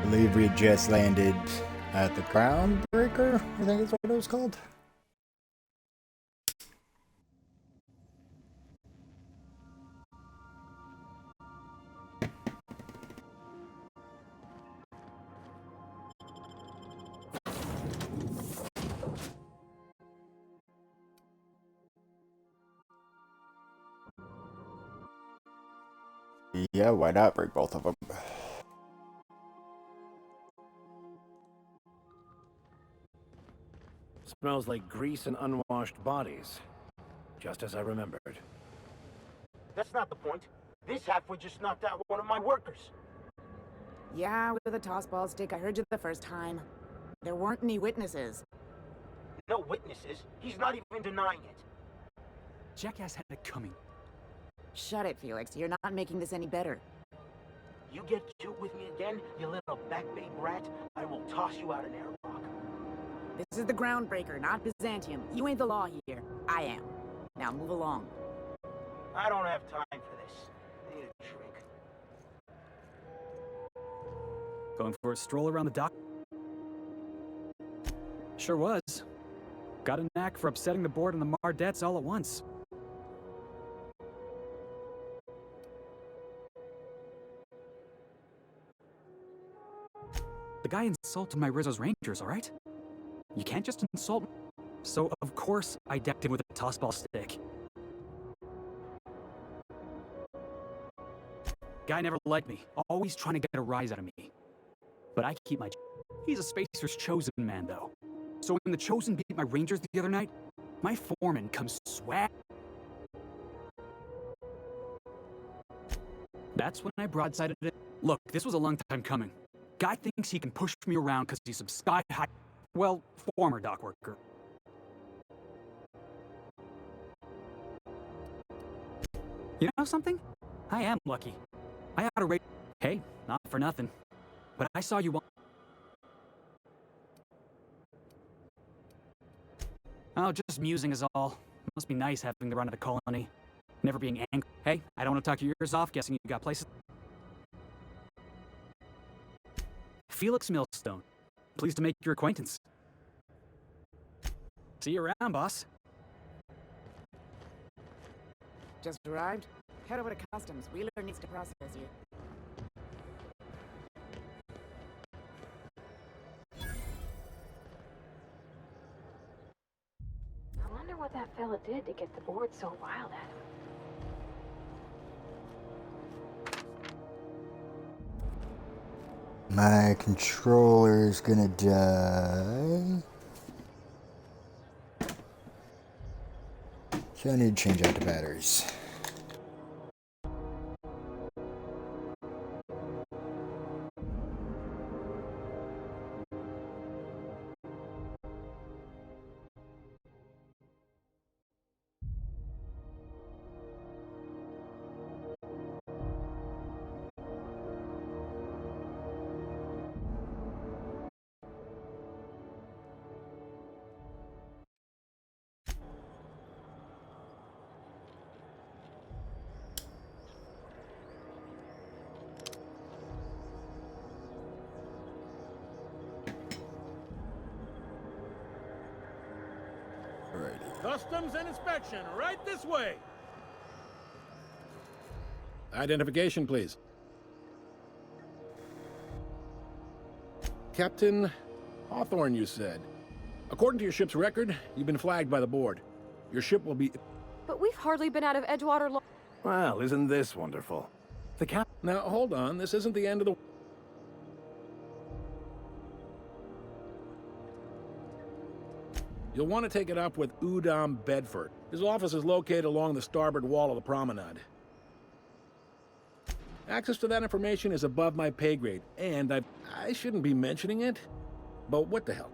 I believe we just landed at the Groundbreaker, I think is what it was called. Yeah, why not break both of them? Smells like grease and unwashed bodies. Just as I remembered. That's not the point. This halfway just knocked out one of my workers. Yeah, with a tossball stick. I heard you the first time. There weren't any witnesses. No witnesses. He's not even denying it. Jackass had it coming. Shut it, Felix. You're not making this any better. You get cute with me again, you little backbait rat, I will toss you out an airlock. This is the Groundbreaker, not Byzantium. You ain't the law here. I am. Now move along. I don't have time for this. I need a drink. Going for a stroll around the dock? Sure was. Got a knack for upsetting the board and the Mardettes all at once. The guy insulted my Rizzo's Rangers, alright? You can't just insult me. So, of course, I decked him with a tossball stick. Guy never liked me, always trying to get a rise out of me. But I keep my... He's a Spacer's chosen man, though. So when the Chosen beat my Rangers the other night, my foreman comes swag. That's when I broadsided it. Look, this was a long time coming. Guy thinks he can push me around because he's some sky-high... Well, former dock worker. You know something? I am lucky. I ought to rate... Hey, not for nothing. But I saw you... Oh, just musing is all. Must be nice having the run of the colony. Never being angry. Hey, I don't want to talk your ears off, guessing you got places... Felix Millstone. Pleased to make your acquaintance. See you around, boss. Just arrived? Head over to customs. Wheeler needs to process you. I wonder what that fella did to get the board so wild at him. My controller's gonna die. So I need to change out the batteries. Customs and inspection, right this way. Identification, please. Captain Hawthorne, you said. According to your ship's record, you've been flagged by the board. Your ship will be... But we've hardly been out of Edgewater long. Well, isn't this wonderful? The cap... Now, hold on. This isn't the end of the... You'll want to take it up with Udom Bedford. His office is located along the starboard wall of the promenade. Access to that information is above my pay grade, and I shouldn't be mentioning it, but what the hell?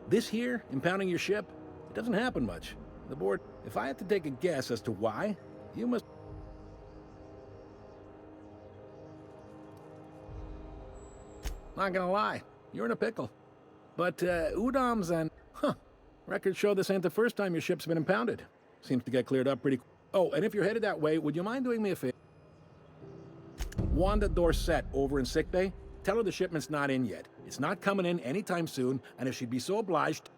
This here, impounding your ship, it doesn't happen much. The board, if I had to take a guess as to why, you must... Not gonna lie, you're in a pickle. But Udom's and... Records show this ain't the first time your ship's been impounded. Seems to get cleared up pretty... Oh, and if you're headed that way, would you mind doing me a favor? Wanda Dorset over in sickbay? Tell her the shipment's not in yet. It's not coming in anytime soon, and if she'd be so obliged...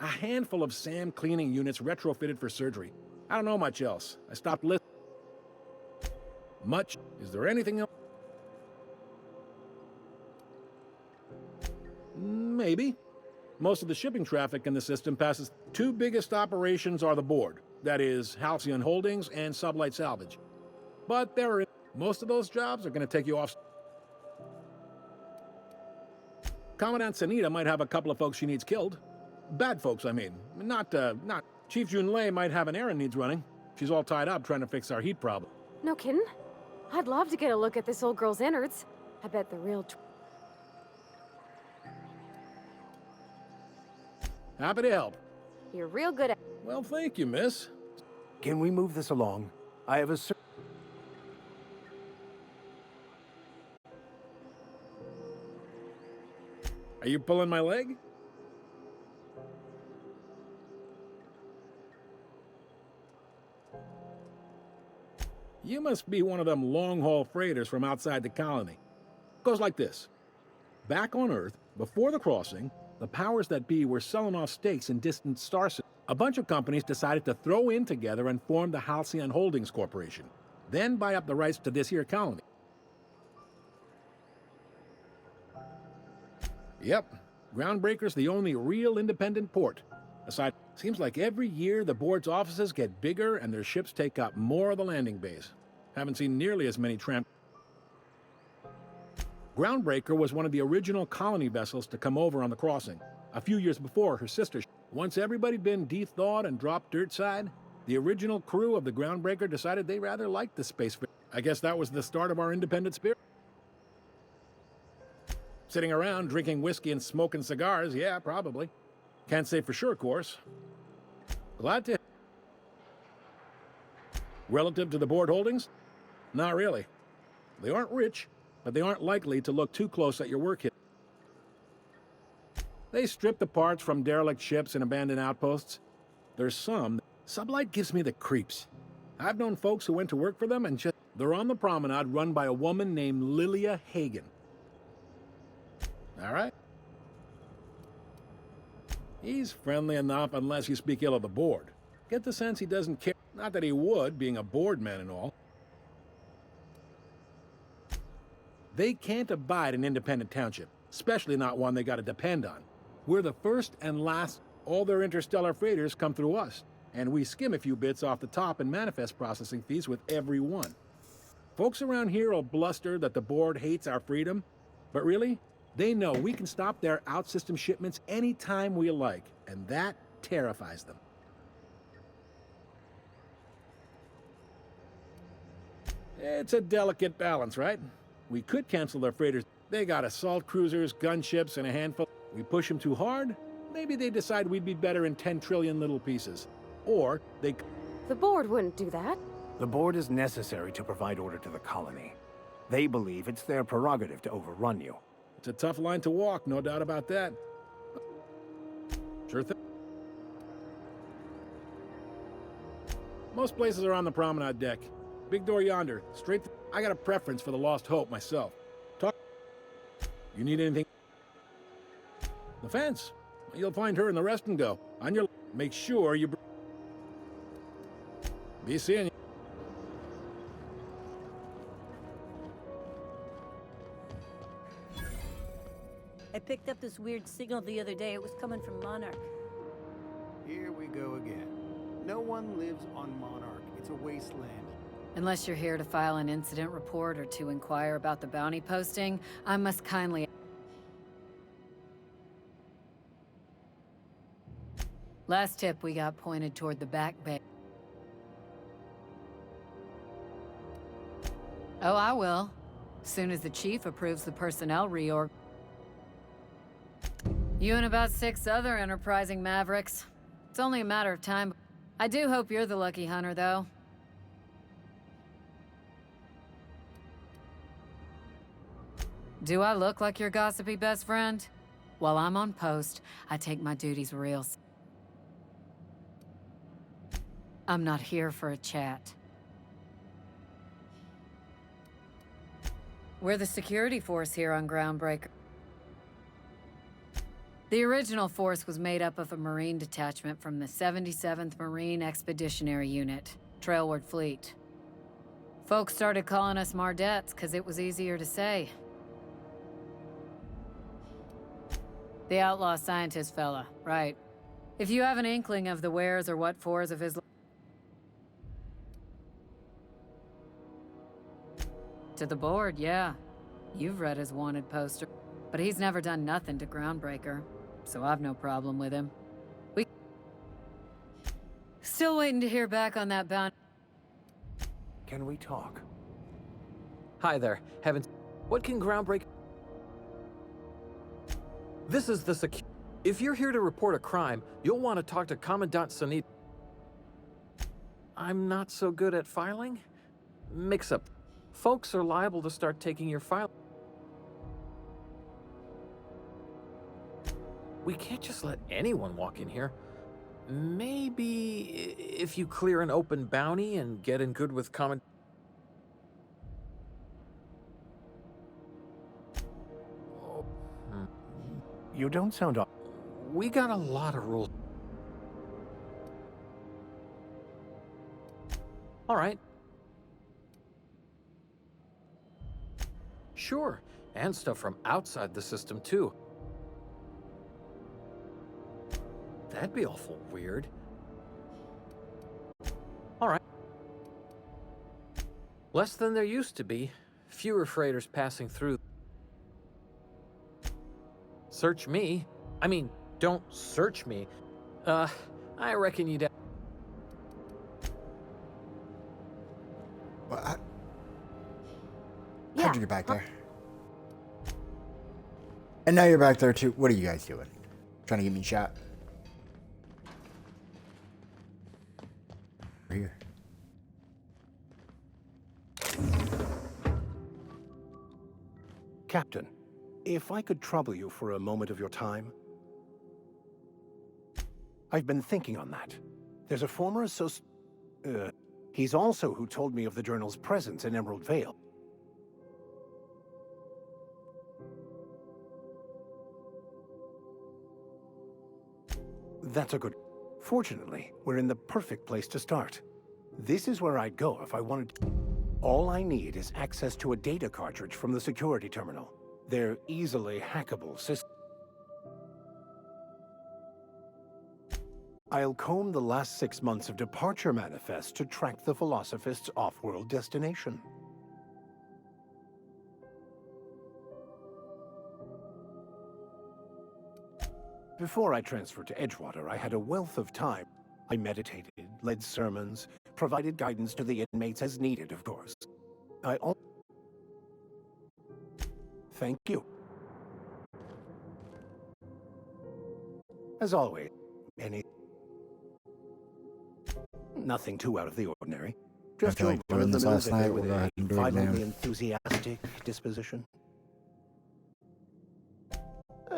A handful of SAM cleaning units retrofitted for surgery. I don't know much else. I stopped listening. Much? Is there anything else? Maybe. Most of the shipping traffic in the system passes. Two biggest operations are the board. That is, Halcyon Holdings and Sublight Salvage. But there are... Most of those jobs are going to take you off... Commandant Sanita might have a couple of folks she needs killed. Bad folks, I mean. Not... Chief Junlei might have an errand needs running. She's all tied up trying to fix our heat problem. No kidding? I'd love to get a look at this old girl's innards. I bet the real... Happy to help. You're real good at... Well, thank you, miss. Can we move this along? I have a... Are you pulling my leg? You must be one of them long-haul freighters from outside the colony. Goes like this. Back on Earth, before the crossing, the powers that be were selling off stakes in distant star systems. A bunch of companies decided to throw in together and form the Halcyon Holdings Corporation, then buy up the rights to this here colony. Yep, Groundbreaker's the only real independent port. Aside, seems like every year the board's offices get bigger and their ships take up more of the landing bays. Haven't seen nearly as many tramp... Groundbreaker was one of the original colony vessels to come over on the crossing. A few years before, her sister... Once everybody'd been de-thawed and dropped dirt side, the original crew of the Groundbreaker decided they rather liked the space... I guess that was the start of our independent spirit. Sitting around drinking whiskey and smoking cigars, yeah, probably. Can't say for sure, of course. Glad to... Relative to the board holdings? Not really. They aren't rich, but they aren't likely to look too close at your work history. They strip the parts from derelict ships and abandoned outposts. There's some... Sublight gives me the creeps. I've known folks who went to work for them and just... They're on the promenade run by a woman named Lilia Hagen. All right? He's friendly enough unless you speak ill of the board. Get the sense he doesn't care. Not that he would, being a board man and all. They can't abide an independent township, especially not one they gotta depend on. We're the first and last. All their interstellar freighters come through us, and we skim a few bits off the top and manifest processing fees with every one. Folks around here will bluster that the board hates our freedom, but really, they know we can stop their out-system shipments anytime we like, and that terrifies them. It's a delicate balance, right? We could cancel their freighters. They got assault cruisers, gunships, and a handful. We push them too hard, maybe they decide we'd be better in 10 trillion little pieces. Or they... The board wouldn't do that. The board is necessary to provide order to the colony. They believe it's their prerogative to overrun you. It's a tough line to walk, no doubt about that. Sure thing. Most places are on the promenade deck. Big door yonder, straight I got a preference for the Lost Hope myself. Talk... You need anything? The fence. You'll find her in the rest and go. On your... Make sure you... Be seeing you. I picked up this weird signal the other day. It was coming from Monarch. Here we go again. No one lives on Monarch. It's a wasteland. Unless you're here to file an incident report or to inquire about the bounty posting, I must kindly... Last tip we got pointed toward the back bay. Oh, I will. Soon as the chief approves the personnel reorg. You and about 6 other enterprising mavericks. It's only a matter of time. I do hope you're the lucky hunter, though. Do I look like your gossipy best friend? While I'm on post, I take my duties real. I'm not here for a chat. We're the security force here on Groundbreaker. The original force was made up of a Marine detachment from the 77th Marine Expeditionary Unit, Trailward Fleet. Folks started calling us Mardettes because it was easier to say. The outlaw scientist fella, right. If you have an inkling of the wheres or what fors of his... To the board, yeah. You've read his wanted poster. But he's never done nothing to Groundbreaker, so I've no problem with him. We... Still waiting to hear back on that bounty. Can we talk? Hi there. What can Groundbreaker... This is the If you're here to report a crime, you'll want to talk to Commandant Sunit. I'm not so good at filing? Mix-up. Folks are liable to start taking your file. We can't just let anyone walk in here. Maybe if you clear an open bounty and get in good with Commandant... You don't sound... We got a lot of rules. All right. Sure, and stuff from outside the system, too. That'd be awful weird. All right. Less than there used to be. Fewer freighters passing through. Search me. I mean, don't search me. I reckon you'd... Well, how'd you get back there? And now you're back there too. What are you guys doing? Trying to get me shot? Over here. Captain, if I could trouble you for a moment of your time. I've been thinking on that. There's a former he's also who told me of the journal's presence in Emerald Vale. That's a good... Fortunately, we're in the perfect place to start. This is where I'd go if I wanted... All I need is access to a data cartridge from the security terminal. They're easily hackable systems. I'll comb the last 6 months of departure manifest to track the Philosophist's off-world destination. Before I transferred to Edgewater, I had a wealth of time. I meditated, led sermons, provided guidance to the inmates as needed, of course. Thank you. As always, nothing too out of the ordinary. Just I feel like doing this last night. We'll go ahead and do it violently now. enthusiastic disposition.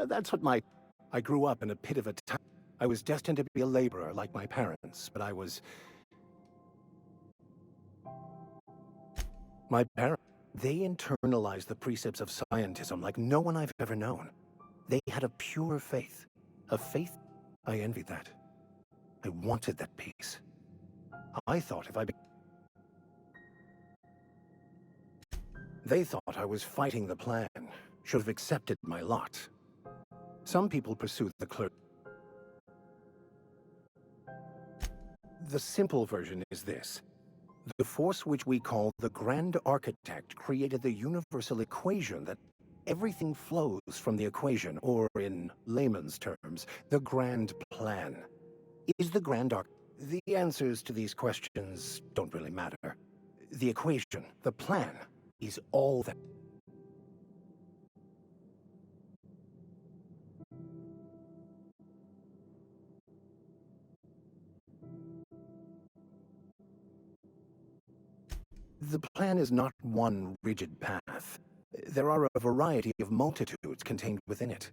That's what I grew up in a pit of a town. I was destined to be a laborer like my parents, but my parents, they internalized the precepts of scientism like no one I've ever known. They had a pure faith. A faith, I envied that. I wanted that peace. I thought if They thought I was fighting the plan, should have accepted my lot. Some people pursue the clerk. The simple version is this. The force which we call the Grand Architect created the universal equation that everything flows from the equation, or in layman's terms, the Grand Plan. Is the Grand Arc... The answers to these questions don't really matter. The equation, the plan, is all that... The plan is not one rigid path. There are a variety of multitudes contained within it.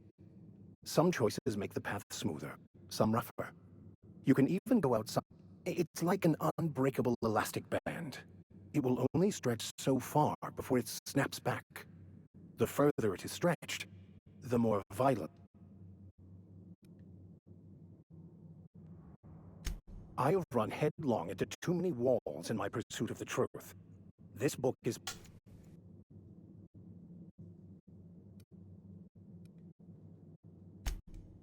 Some choices make the path smoother, some rougher. You can even go outside. It's like an unbreakable elastic band. It will only stretch so far before it snaps back. The further it is stretched, the more violent. I have run headlong into too many walls in my pursuit of the truth. This book is...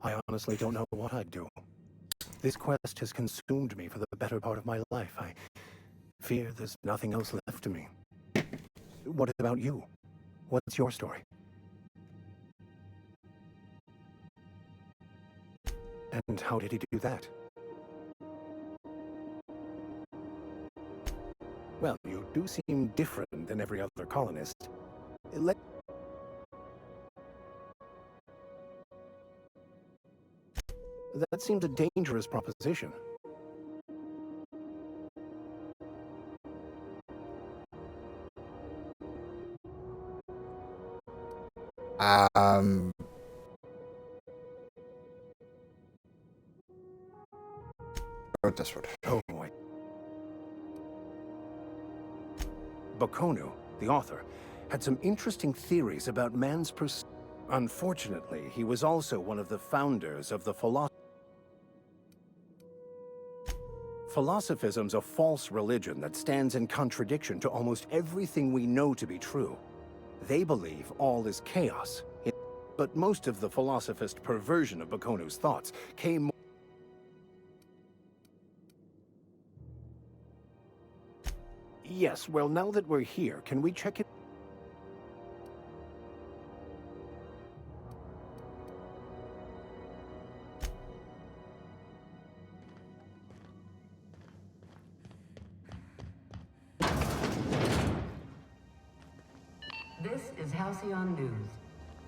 I honestly don't know what I'd do. This quest has consumed me for the better part of my life. I fear there's nothing else left to me. What about you? What's your story? And how did he do that? Well, you do seem different than every other colonist. That seems a dangerous proposition. Wrote this one. Oh boy. Bokonu, the author, had some interesting theories about man's Unfortunately, he was also one of the founders of the Philosophism's a false religion that stands in contradiction to almost everything we know to be true. They believe all is chaos. But most of the philosophist perversion of Bokonu's thoughts came... Yes, well, now that we're here, can we check it? This is Halcyon News.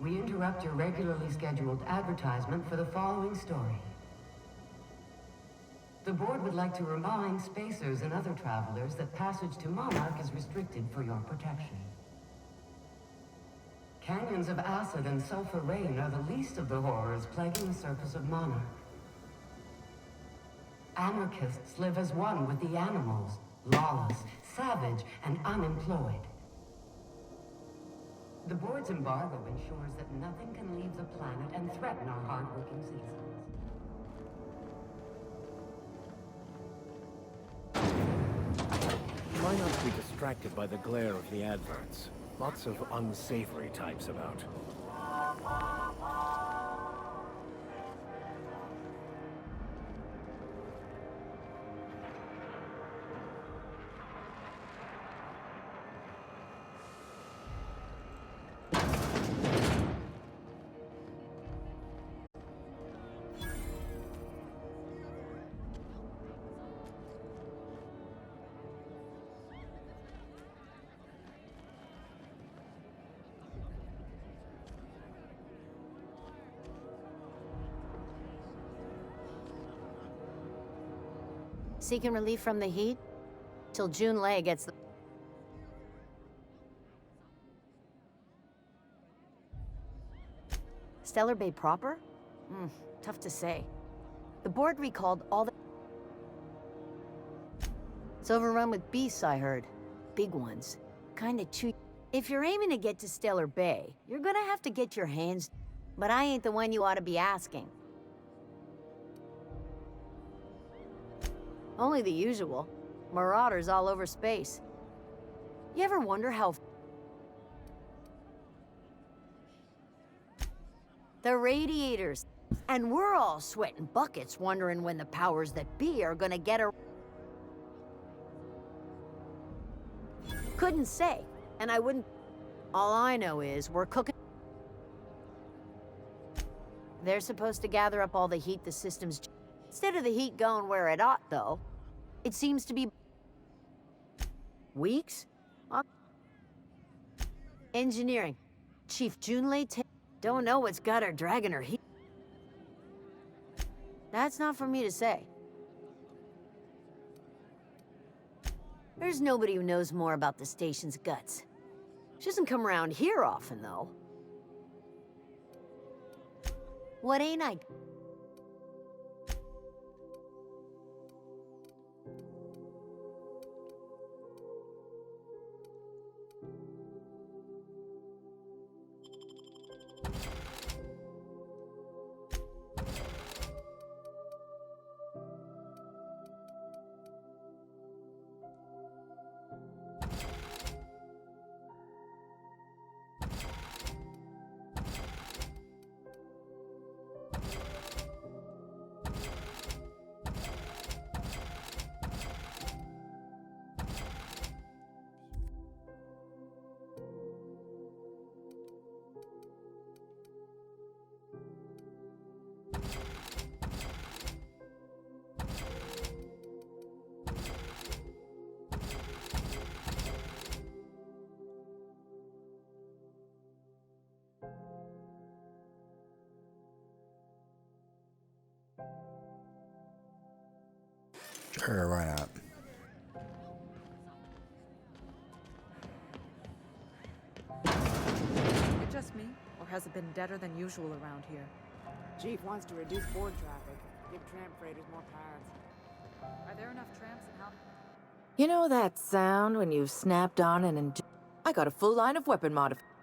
We interrupt your regularly scheduled advertisement for the following story. The board would like to remind spacers and other travelers that passage to Monarch is restricted for your protection. Canyons of acid and sulfur rain are the least of the horrors plaguing the surface of Monarch. Anarchists live as one with the animals, lawless, savage, and unemployed. The board's embargo ensures that nothing can leave the planet and threaten our hard-working citizens. Try not to be distracted by the glare of the adverts. Lots of unsavory types about. Seeking relief from the heat? Till June Lay gets the... Stellar Bay proper? Tough to say. The board recalled all the... It's overrun with beasts, I heard. Big ones. Kinda chew... If you're aiming to get to Stellar Bay, you're gonna have to get your hands... But I ain't the one you ought to be asking. Only the usual. Marauders all over space. You ever wonder how... The radiators. And we're all sweating buckets wondering when the powers that be are gonna get a... Couldn't say. And I wouldn't... All I know is we're cooking... They're supposed to gather up all the heat the system's... Instead of the heat going where it ought, though, it seems to be... Weeks? Engineering. Chief Junlei don't know what's got her dragging her heat. That's not for me to say. There's nobody who knows more about the station's guts. She doesn't come around here often, though. What ain't I... Sure, why not? It just me, or has it been deader than usual around here? Chief wants to reduce board traffic. Give tramp freighters more paths. Are there enough tramps in Hal? You know that sound when you've snapped on I got a full line of weapon modifications.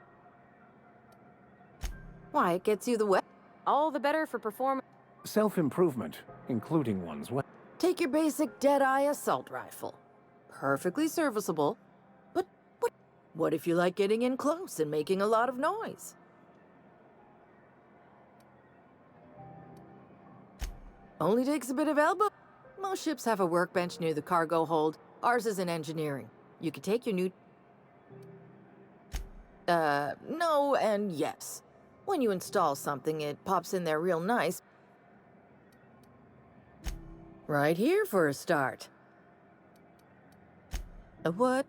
Why, it gets you the weapon. All the better for performance. Self-improvement, including one's weapon. Take your basic Deadeye assault rifle. Perfectly serviceable. But what if you like getting in close and making a lot of noise? Only takes a bit of elbow. Most ships have a workbench near the cargo hold. Ours is in engineering. You can take your new... no and yes. When you install something, it pops in there real nice. Right here for a start. A what?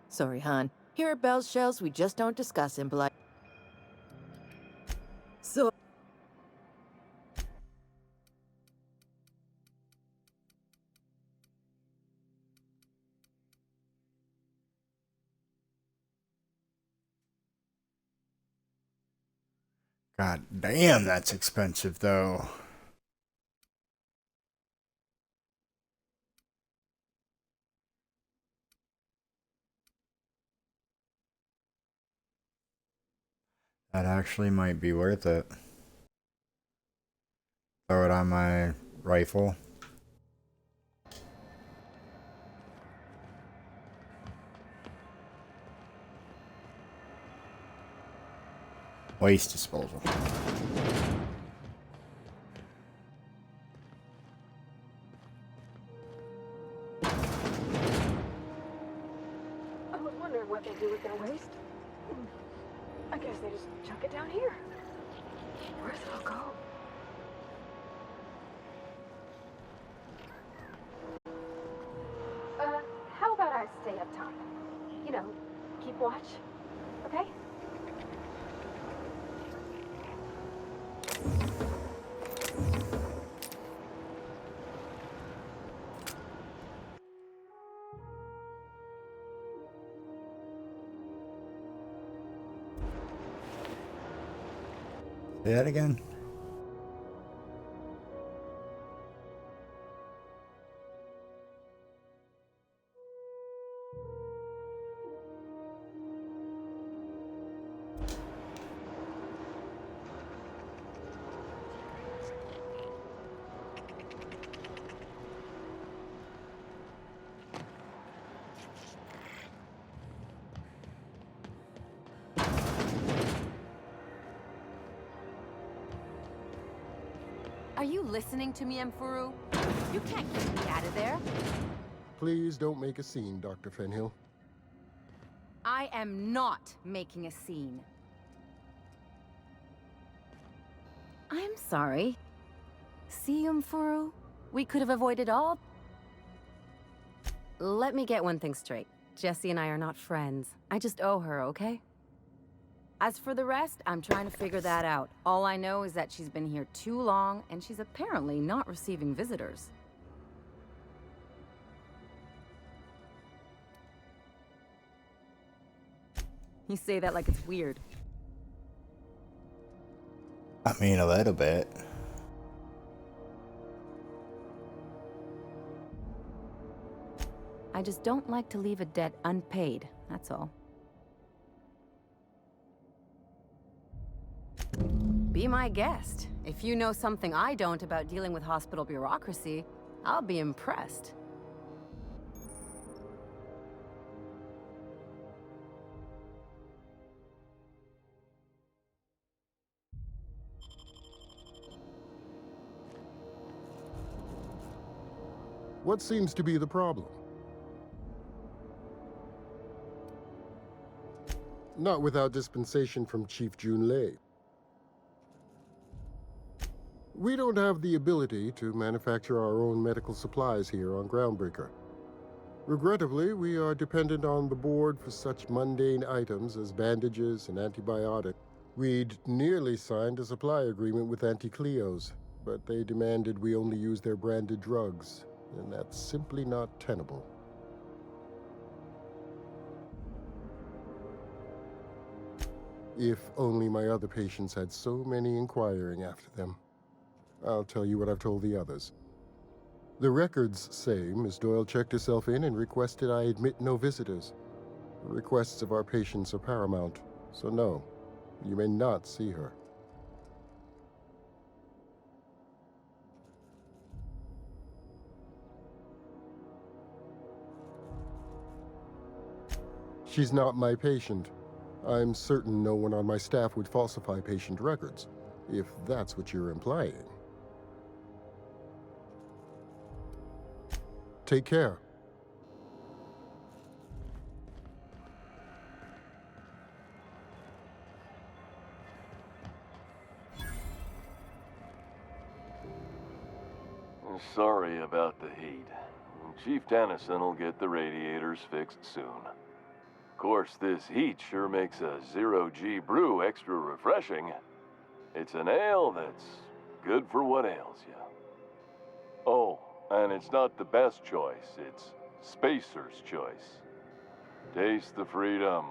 Sorry, hon. Here at Bell's Shells, we just don't discuss impolite. So... God damn, that's expensive, though. That actually might be worth it. Throw it on my rifle. Waste disposal. I was wondering what they do with their waste. I guess they just chuck it down here. Where's it all go? How about I stay up top? You know, keep watch, okay? Say that again. Are you listening to me, Mfuru? You can't get me out of there. Please don't make a scene, Dr. Fenhill. I am not making a scene. I'm sorry. See, Mfuru? We could have avoided all... Let me get one thing straight. Jessie and I are not friends. I just owe her, okay? As for the rest, I'm trying to figure that out. All I know is that she's been here too long, and she's apparently not receiving visitors. You say that like it's weird. I mean, a little bit. I just don't like to leave a debt unpaid, that's all. Be my guest. If you know something I don't about dealing with hospital bureaucracy, I'll be impressed. What seems to be the problem? Not without dispensation from Chief Junlei. We don't have the ability to manufacture our own medical supplies here on Groundbreaker. Regrettably, we are dependent on the board for such mundane items as bandages and antibiotics. We'd nearly signed a supply agreement with Anti-Cleos, but they demanded we only use their branded drugs. and that's simply not tenable. If only my other patients had so many inquiring after them. I'll tell you what I've told the others. The records say Miss Doyle checked herself in and requested I admit no visitors. The requests of our patients are paramount, so no, you may not see her. She's not my patient. I'm certain no one on my staff would falsify patient records, if that's what you're implying. Take care. Sorry about the heat. Chief Tennyson will get the radiators fixed soon. Of course, this heat sure makes a zero-G brew extra refreshing. It's an ale that's good for what ails you. Oh, and it's not the best choice, it's Spacer's choice. Taste the freedom.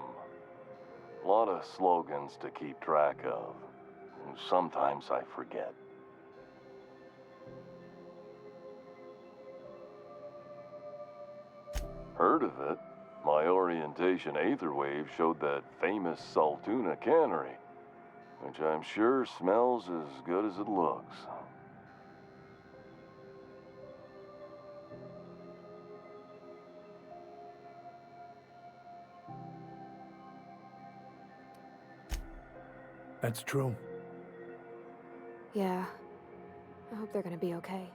A lot of slogans to keep track of. Sometimes I forget. Heard of it? My orientation Aetherwave showed that famous Saltuna cannery, which I'm sure smells as good as it looks. That's true. Yeah. I hope they're gonna be okay.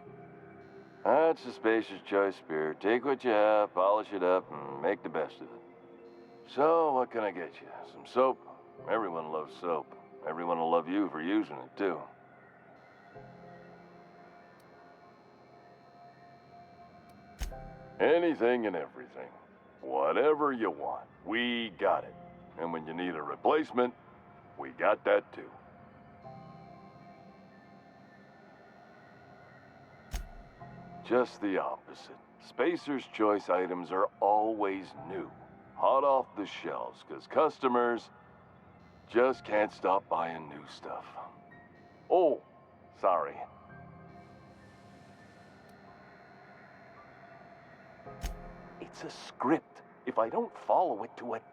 That's a Spacer's Choice beer. Take what you have, polish it up, and make the best of it. So, what can I get you? Some soap? Everyone loves soap. Everyone will love you for using it, too. Anything and everything. Whatever you want, we got it. And when you need a replacement, we got that, too. Just the opposite. Spacer's Choice items are always new, hot off the shelves, because customers just can't stop buying new stuff. Oh, sorry. It's a script. If I don't follow it to it...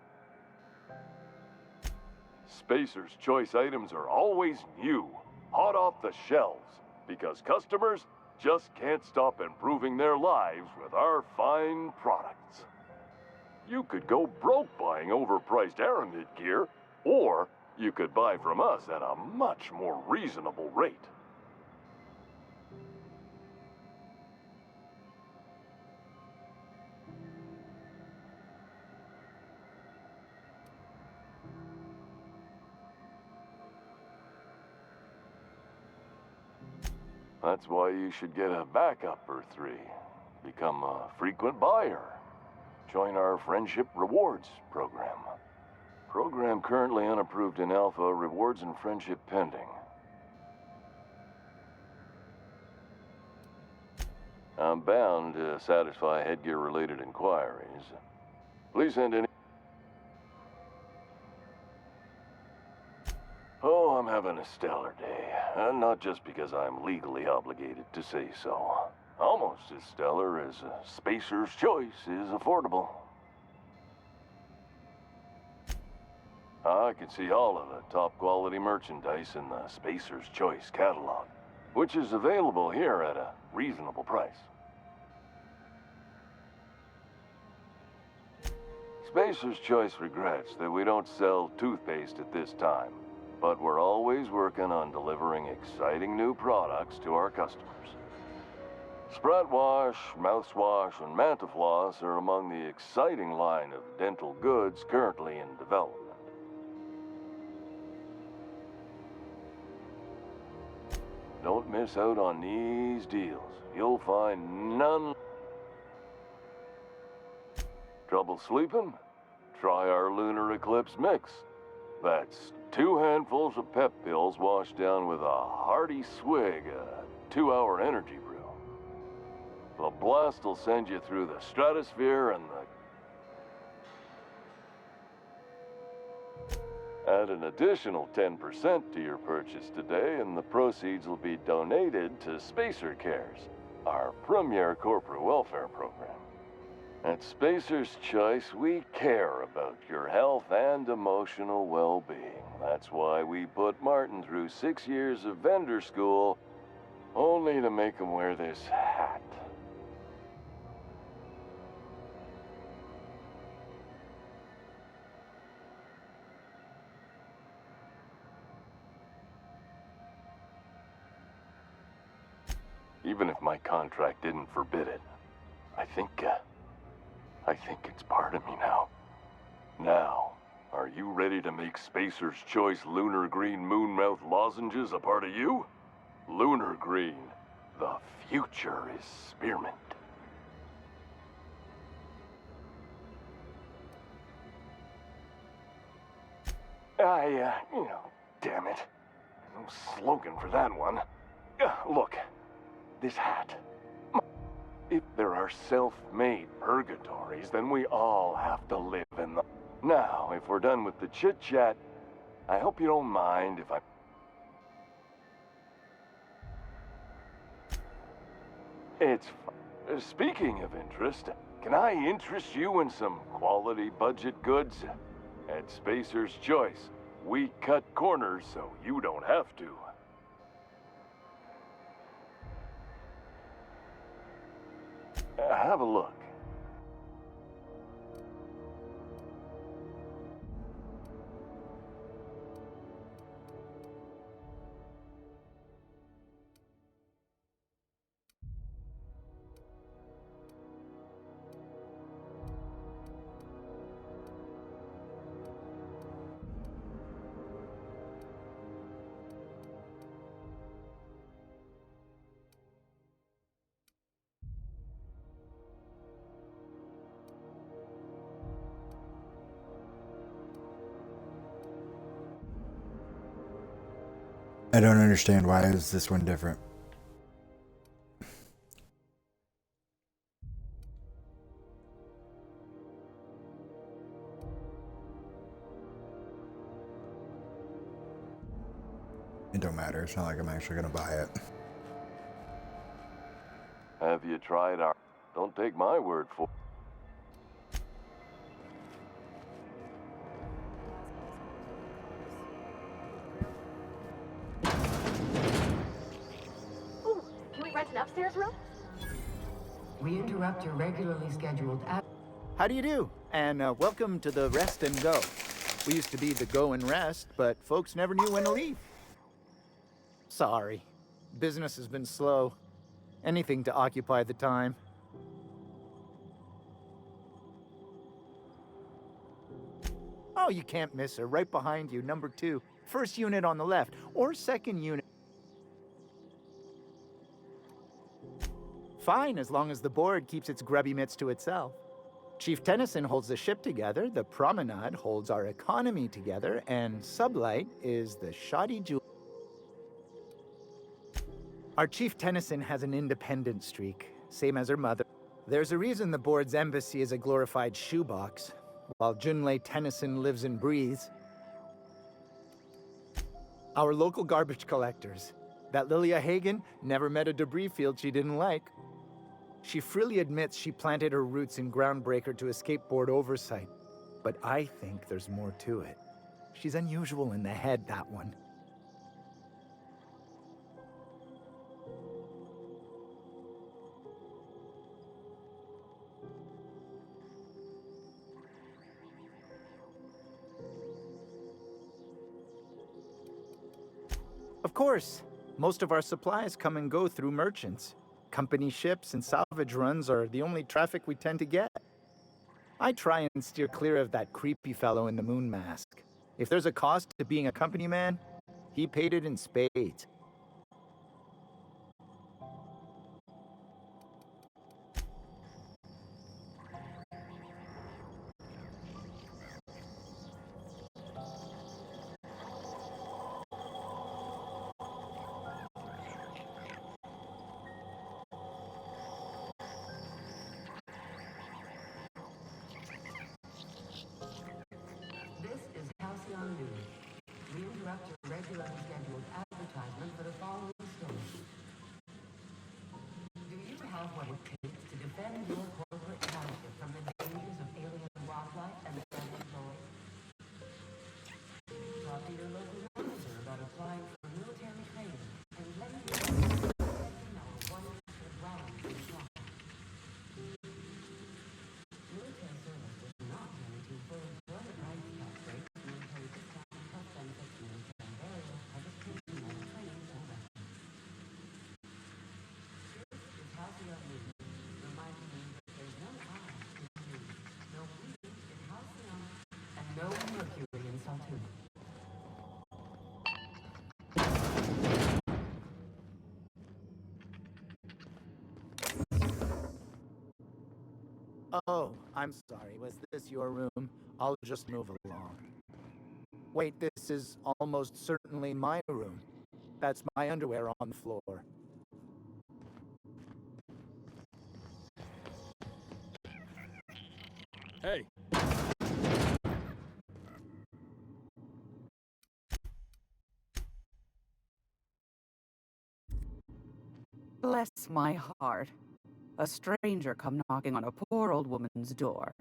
Spacer's Choice items are always new, hot off the shelves, because customers just can't stop improving their lives with our fine products. You could go broke buying overpriced Aramid gear, or you could buy from us at a much more reasonable rate. That's why you should get a backup or 3. Become a frequent buyer. Join our Friendship Rewards program. Program currently unapproved in Alpha, rewards and friendship pending. I'm bound to satisfy headgear-related inquiries. Please send any... Oh, I'm having a stellar day. And not just because I'm legally obligated to say so. Almost as stellar as Spacer's Choice is affordable. I can see all of the top-quality merchandise in the Spacer's Choice catalog, which is available here at a reasonable price. Spacer's Choice regrets that we don't sell toothpaste at this time, but we're always working on delivering exciting new products to our customers. Spread wash, mouthwash, and Mantafloss are among the exciting line of dental goods currently in development. Don't miss out on these deals. You'll find none. Trouble sleeping? Try our Lunar Eclipse Mix. That's 2 handfuls of pep pills washed down with a hearty swig of 2-hour energy brew. The blast will send you through the stratosphere and add an additional 10% to your purchase today, and the proceeds will be donated to Spacer Cares, our premier corporate welfare program. At Spacer's Choice, we care about your health and emotional well-being. That's why we put Martin through 6 years of vendor school, only to make him wear this hat. Even if my contract didn't forbid it, I think it's part of me now. Now, are you ready to make Spacer's Choice Lunar Green Moonmouth lozenges a part of you? Lunar Green, the future is spearmint. Damn it. No slogan for that one. Look, this hat. If there are self-made purgatories, then we all have to live in them. Now, if we're done with the chit-chat, I hope you don't mind if I... It's fun. Speaking of interest, can I interest you in some quality budget goods? At Spacer's Choice, we cut corners so you don't have to. Have a look. I don't understand, why is this one different? It don't matter, it's not like I'm actually gonna buy it. Have you tried our... Don't take my word for it. An upstairs room? We interrupt your regularly scheduled How do you do? And welcome to the Rest and Go. We used to be the Go and Rest, but folks never knew when to leave. Sorry. Business has been slow. Anything to occupy the time. Oh, you can't miss her. Right behind you, number 2. First unit on the left, or second unit. Fine, as long as the board keeps its grubby mitts to itself. Chief Tennyson holds the ship together, the Promenade holds our economy together, and Sublight is the shoddy jewel. Our Chief Tennyson has an independent streak, same as her mother. There's a reason the board's embassy is a glorified shoebox, while Junlei Tennyson lives and breathes. Our local garbage collectors. That Lilia Hagen never met a debris field she didn't like. She freely admits she planted her roots in Groundbreaker to escape board oversight. But I think there's more to it. She's unusual in the head, that one. Of course, most of our supplies come and go through merchants. Company ships and salvage runs are the only traffic we tend to get. I try and steer clear of that creepy fellow in the moon mask. If there's a cost to being a company man, he paid it in spades. what it takes to defend your corporate township from the dangers of alien wildlife and friendly noise? Talk to your local manager about applying for military training and letting you know one ground is wrong. Military service does not guarantee full employment rights, tax breaks, military discounts, health benefits, military burial, education, medical training, and weapons. This is Halcyon News, reminding you that there's no I in news, no we in Halcyon, and no Mercury in Saltuna. Oh, I'm sorry. Was this your room? I'll just move along. Wait, this is almost certainly my room. That's my underwear on the floor. Hey. Bless my heart. A stranger come knocking on a poor old woman's door.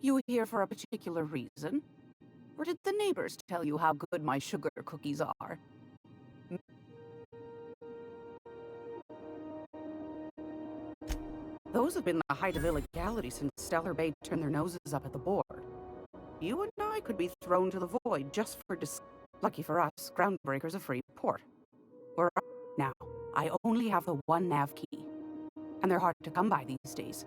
You here for a particular reason? Or did the neighbors tell you how good my sugar cookies are? Those have been the height of illegality since Stellar Bay turned their noses up at the board. You and I could be thrown to the void just for Lucky for us, Groundbreaker's a free port. Now, I only have the one nav key, and they're hard to come by these days.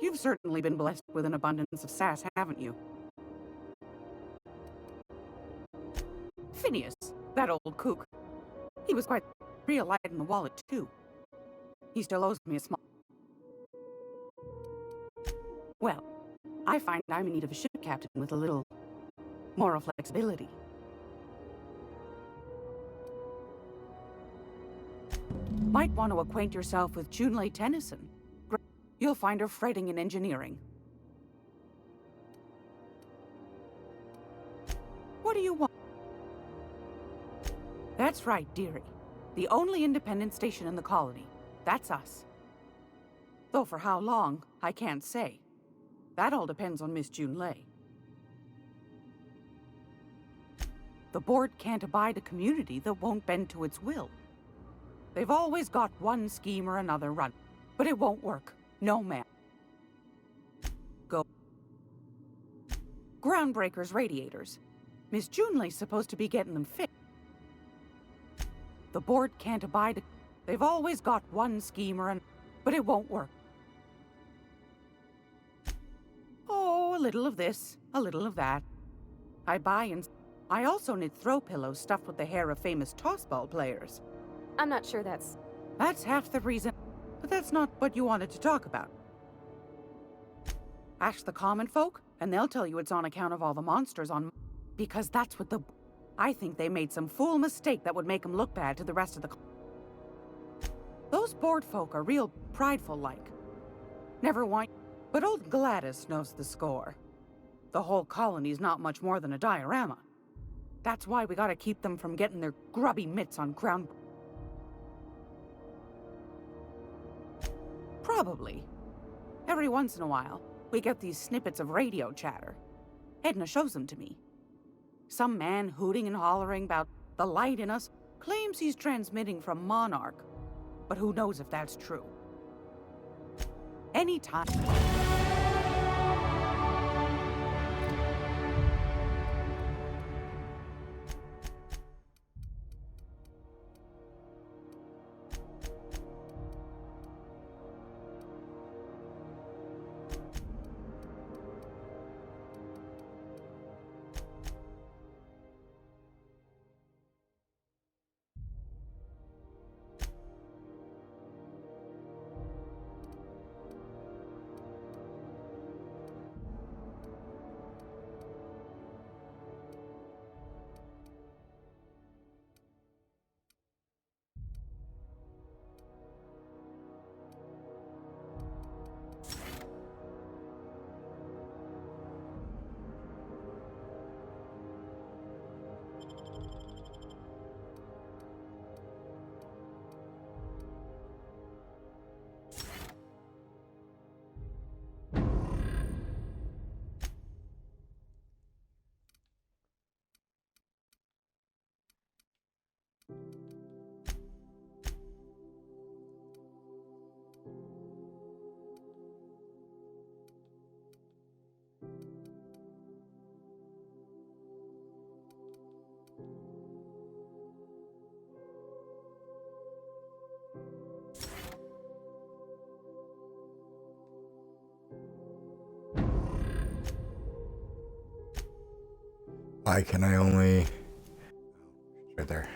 You've certainly been blessed with an abundance of sass, haven't you? Phineas, that old kook. He was quite real light in the wallet, too. He still owes me a small... Well, I find I'm in need of a ship captain with a little moral flexibility. Might want to acquaint yourself with Junlei Tennyson. You'll find her fretting in engineering. What do you want? That's right, dearie. The only independent station in the colony. That's us. Though for how long, I can't say. That all depends on Miss Junlei. The board can't abide a community that won't bend to its will. They've always got one scheme or another run, but it won't work. No, ma'am. Go. Groundbreaker's radiators. Miss Junlei's supposed to be getting them fixed. The board can't abide. They've always got one scheme or another, but it won't work. Oh, a little of this, a little of that. I buy and... I also knit throw pillows stuffed with the hair of famous tossball players. I'm not sure that's... That's half the reason. But that's not what you wanted to talk about. Ask the common folk, and they'll tell you it's on account of all the monsters on... Because that's what the... I think they made some fool mistake that would make them look bad to the rest of the... Those board folk are real prideful-like. Never want... But old Gladys knows the score. The whole colony's not much more than a diorama. That's why we gotta keep them from getting their grubby mitts on ground... Probably. Every once in a while, we get these snippets of radio chatter. Edna shows them to me. Some man hooting and hollering about the light in us claims he's transmitting from Monarch. But who knows if that's true? Anytime... Why can I only... Right there.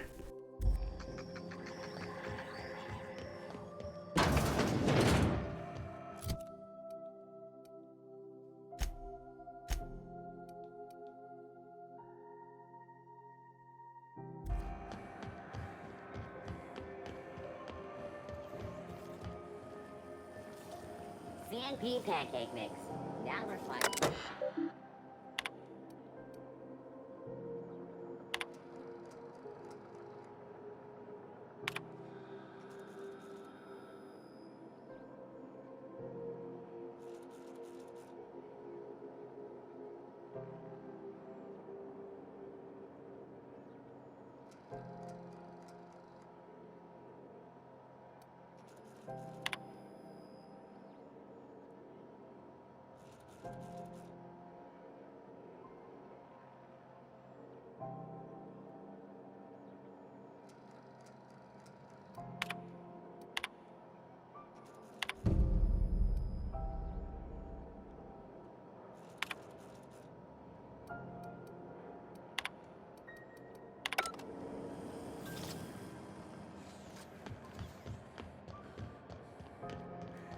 CNP pancake mix. Now we're fine.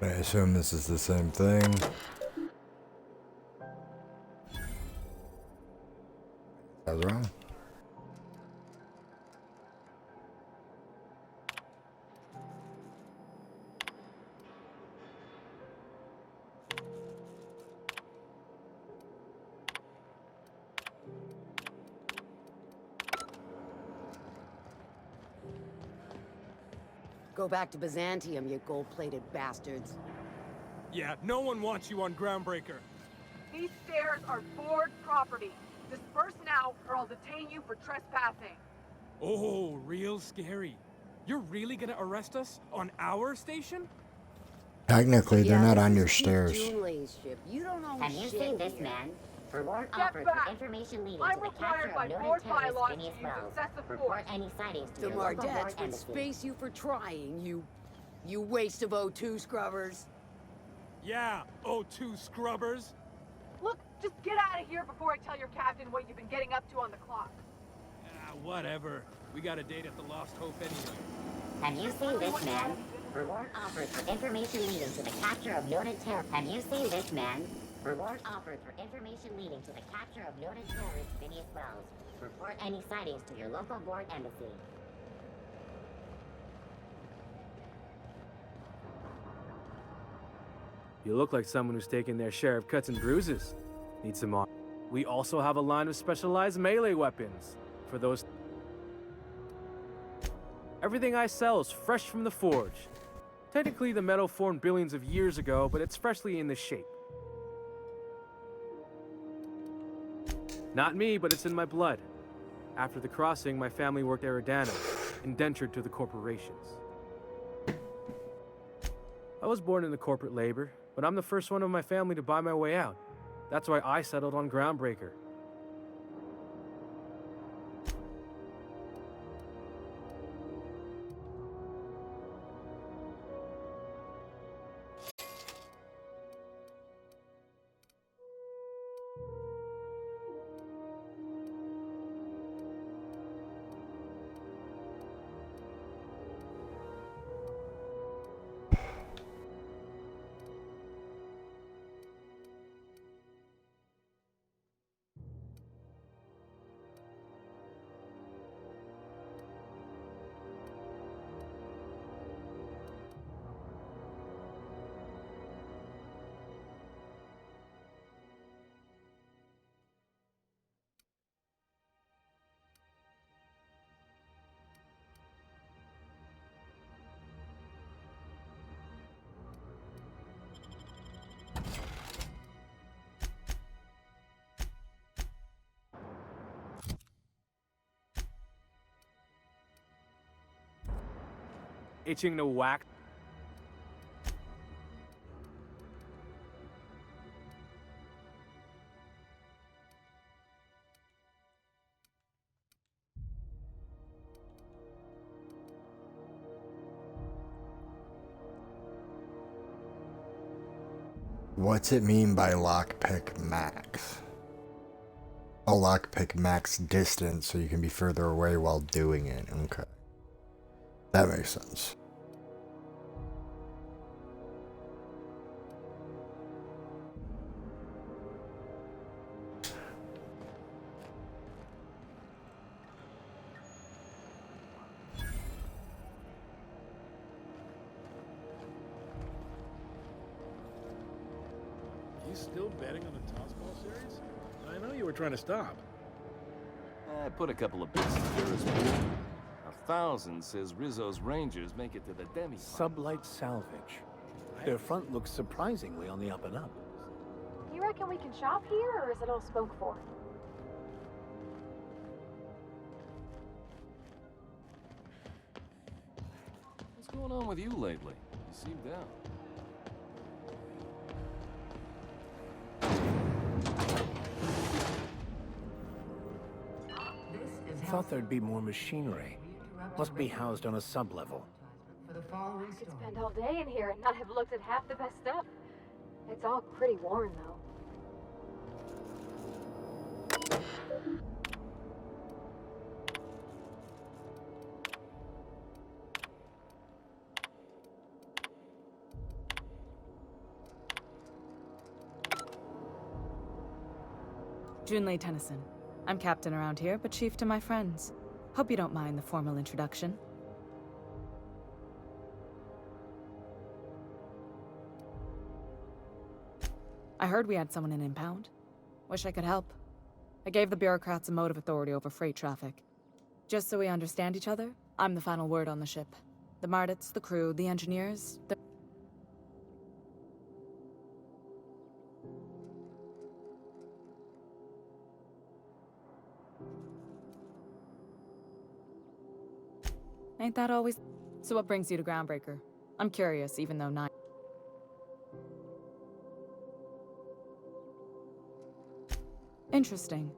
I assume this is the same thing. I was wrong. Go back to Byzantium, you gold-plated bastards. Yeah, no one wants you on Groundbreaker. These stairs are board property. Disperse now, or I'll detain you for trespassing. Oh, real scary. You're really gonna arrest us on our station? Technically, they're not on your Chief stairs. Junlei's ship. You don't know Have you shit seen this here. man? Reward Step offered back. for information leading I'm to the required capture by of noted board terrorist bylaws to Phineas use Wells. excessive Report force. any sightings to The your local Mardettes board would embassy. space you for trying, you waste of O2 scrubbers. Yeah, O2 scrubbers. Look, just get out of here before I tell your captain what you've been getting up to on the clock. Whatever. We got a date at the Lost Hope anyway. Have you seen this man? Reward offered for information leading to the capture of noted terror. Have you seen this man? Reward offered for information leading to the capture of noted terrorist Phineas Wells. Report any sightings to your local board embassy. You look like someone who's taken their share of cuts and bruises. Need some more. We also have a line of specialized melee weapons. For those... Everything I sell is fresh from the forge. Technically, the metal formed billions of years ago, but it's freshly in this shape. Not me, but it's in my blood. After the crossing, my family worked Eridano, indentured to the corporations. I was born into corporate labor, but I'm the first one of my family to buy my way out. That's why I settled on Groundbreaker. Itching to whack. What's it mean by lockpick max? Oh, lockpick max distance so you can be further away while doing it. Okay. That makes sense. You still betting on the tossball series? I know you were trying to stop. I put a couple of bits in Ferris pool. 1,000 says Rizzo's Rangers make it to the demi. Sublight salvage. Their front looks surprisingly on the up and up. You reckon we can shop here, or is it all spoke for? What's going on with you lately? You seem down. Thought there'd be more machinery. Must be housed on a sublevel. I could spend all day in here and not have looked at half the best stuff. It's all pretty worn, though. Junlei Tennyson. I'm captain around here, but chief to my friends. Hope you don't mind the formal introduction. I heard we had someone in impound. Wish I could help. I gave the bureaucrats a motive authority over freight traffic. Just so we understand each other, I'm the final word on the ship. The Mardits, the crew, the engineers, the... Ain't that always... So what brings you to Groundbreaker? I'm curious, even though not... Interesting.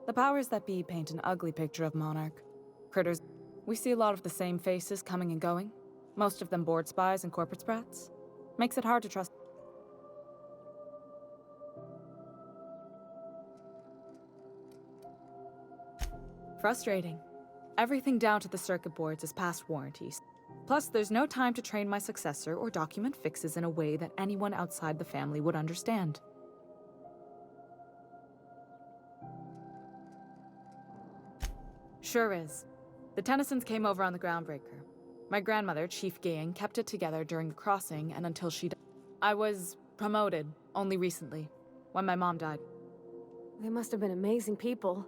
The powers that be paint an ugly picture of Monarch. Critters... We see a lot of the same faces coming and going. Most of them board spies and corporate sprats. Makes it hard to trust... Frustrating. Everything down to the circuit boards is past warranties. Plus, there's no time to train my successor or document fixes in a way that anyone outside the family would understand. Sure is. The Tennysons came over on the Groundbreaker. My grandmother, Chief Gaying, kept it together during the crossing and until she died. I was promoted only recently, when my mom died. They must have been amazing people.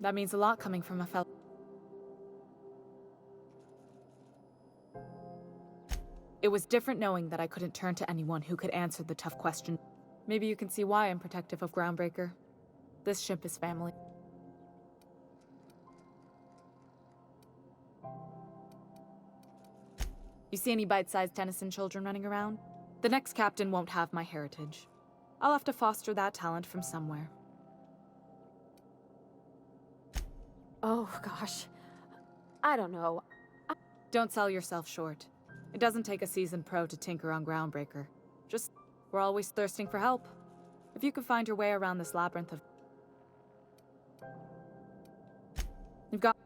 That means a lot coming from a fellow. It was different knowing that I couldn't turn to anyone who could answer the tough question. Maybe you can see why I'm protective of Groundbreaker. This ship is family. You see any bite-sized Tennyson children running around? The next captain won't have my heritage. I'll have to foster that talent from somewhere. Oh, gosh. I don't know. Don't sell yourself short. It doesn't take a seasoned pro to tinker on Groundbreaker. Just, we're always thirsting for help. If you could find your way around this labyrinth of... You've got...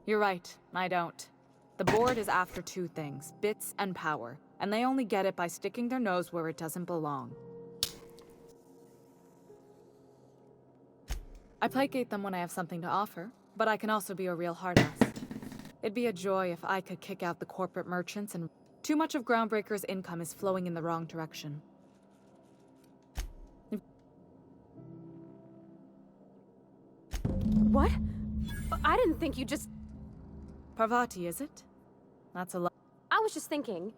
You're right, I don't. The board is after two things, bits and power, and they only get it by sticking their nose where it doesn't belong. I placate them when I have something to offer, but I can also be a real hard ass. It'd be a joy if I could kick out the corporate merchants and... Too much of Groundbreaker's income is flowing in the wrong direction. What? I didn't think you just... Parvati, is it? That's a lot. I was just thinking.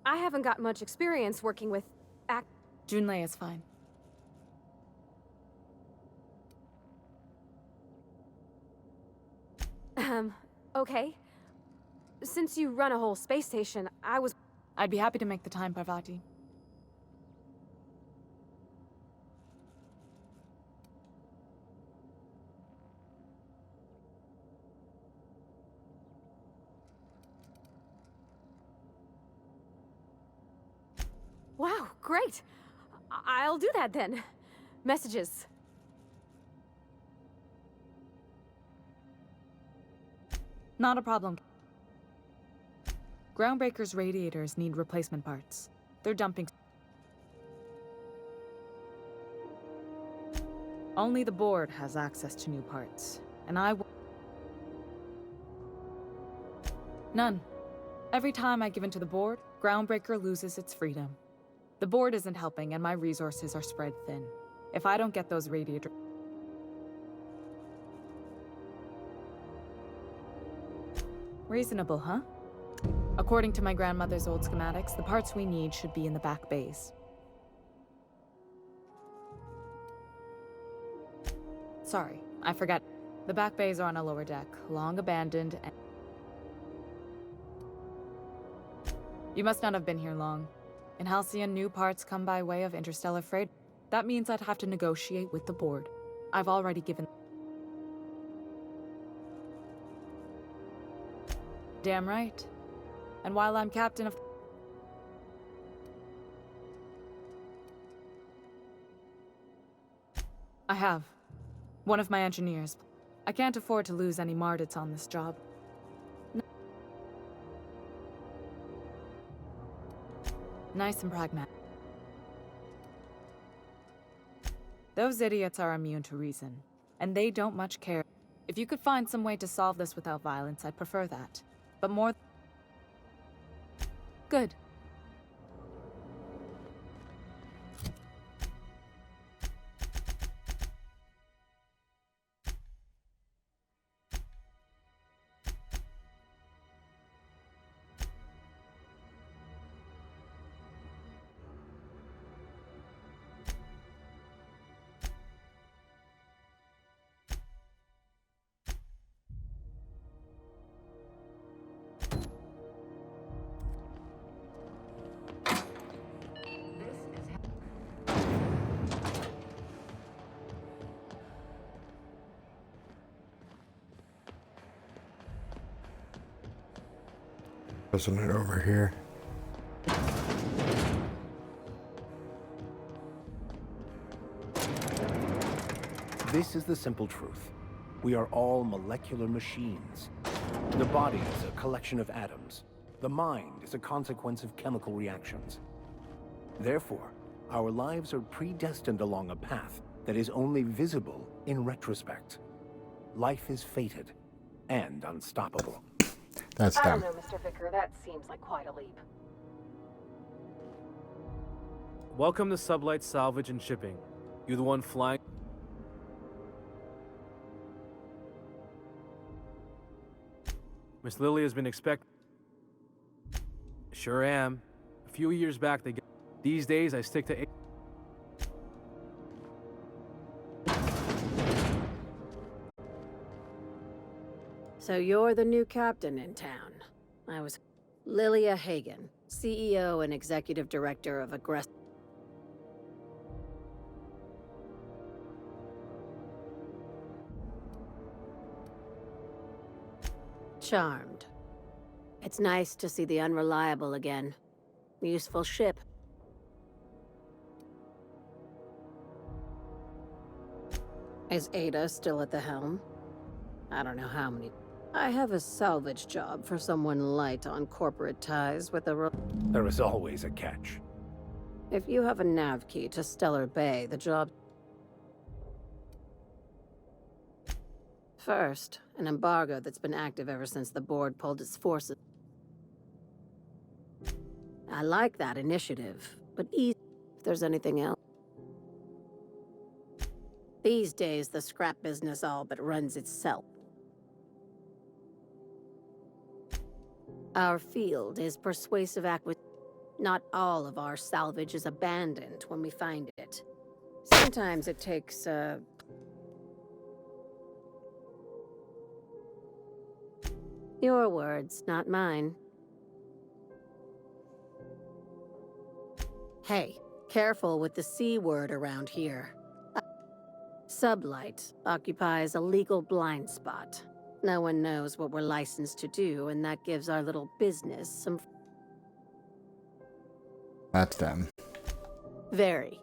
I haven't got much experience working with... Junlei is fine. Okay. Since you run a whole space station, I'd be happy to make the time, Parvati. great. I'll do that then. Messages. Not a problem. Groundbreaker's radiators need replacement parts. They're dumping. Only the board has access to new parts, and none. Every time I give in to the board, Groundbreaker loses its freedom. The board isn't helping, and my resources are spread thin. If I don't get those radiators... Reasonable, huh? According to my grandmother's old schematics, the parts we need should be in the back bays. Sorry, I forgot. The back bays are on a lower deck, long abandoned and... You must not have been here long. In Halcyon, new parts come by way of interstellar freight. That means I'd have to negotiate with the board. I've already given... Damn right. And while I'm captain of... I have. One of my engineers. I can't afford to lose any Mardits on this job. Nice and pragmatic. Those idiots are immune to reason, and they don't much care. If you could find some way to solve this without violence, I'd prefer that. But more... Good. Isn't it over here? This is the simple truth. We are all molecular machines. The body is a collection of atoms. The mind is a consequence of chemical reactions. Therefore, our lives are predestined along a path that is only visible in retrospect. Life is fated and unstoppable. That's I dumb. don't know, Mr. Vicker. That seems like quite a leap. Welcome to Sublight Salvage and Shipping. You the one flying? Miss Lily has been expect. Sure am. A few years back, they. These days, I stick to. So you're the new captain in town. I was Lilia Hagen, CEO and Executive Director of Aggressive... Charmed. It's nice to see the Unreliable again. Useful ship. Is Ada still at the helm? I don't know how many... I have a salvage job for someone light on corporate ties with a... There is always a catch. If you have a nav key to Stellar Bay, the job... First, an embargo that's been active ever since the board pulled its forces. I like that initiative, but if there's anything else... These days, the scrap business all but runs itself. Our field is persuasive acquisition. Not all of our salvage is abandoned when we find it. Sometimes it takes, Your words, not mine. Hey, careful with the C word around here. Sublight occupies a legal blind spot. No one knows what we're licensed to do, and that gives our little business some... That's them. Very.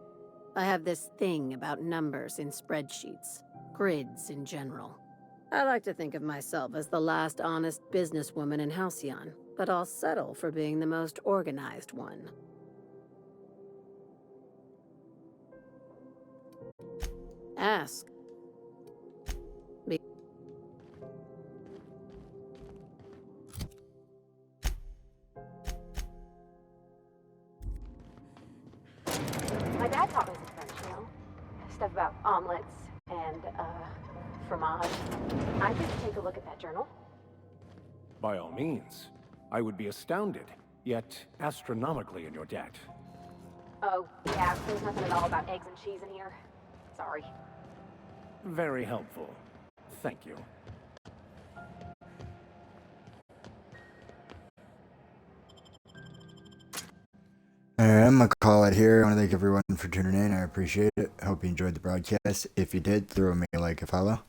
I have this thing about numbers in spreadsheets, grids in general. I like to think of myself as the last honest businesswoman in Halcyon, but I'll settle for being the most organized one. Ask. My dad taught me some French, you know? Stuff about omelets and, fromage. I could take a look at that journal. By all means. I would be astounded, yet astronomically in your debt. Oh, yeah, there's nothing at all about eggs and cheese in here. Sorry. Very helpful. Thank you. Alright, I'm gonna call it here. I want to thank everyone for tuning in. I appreciate it. Hope you enjoyed the broadcast. If you did, throw me a like, a follow.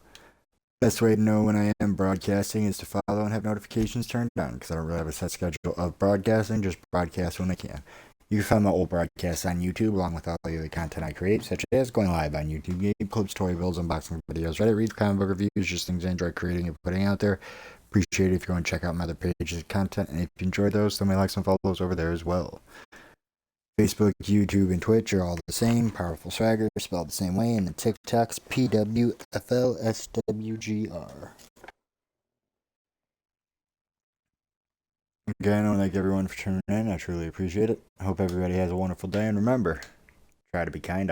Best way to know when I am broadcasting is to follow and have notifications turned on, because I don't really have a set schedule of broadcasting, just broadcast when I can. You can find my old broadcasts on YouTube, along with all the other content I create, such as going live on YouTube, game clips, toy builds, unboxing videos, Reddit reads, comic book reviews, just things I enjoy creating and putting out there. Appreciate it if you want to check out my other pages of content, and if you enjoy those, then my likes and follows over there as well. Facebook, YouTube, and Twitch are all the same. Powerful Swagger, spelled the same way, and the TikTok's PWFLSWGR. Again, I want to thank everyone for tuning in. I truly appreciate it. I hope everybody has a wonderful day, and remember, try to be kind.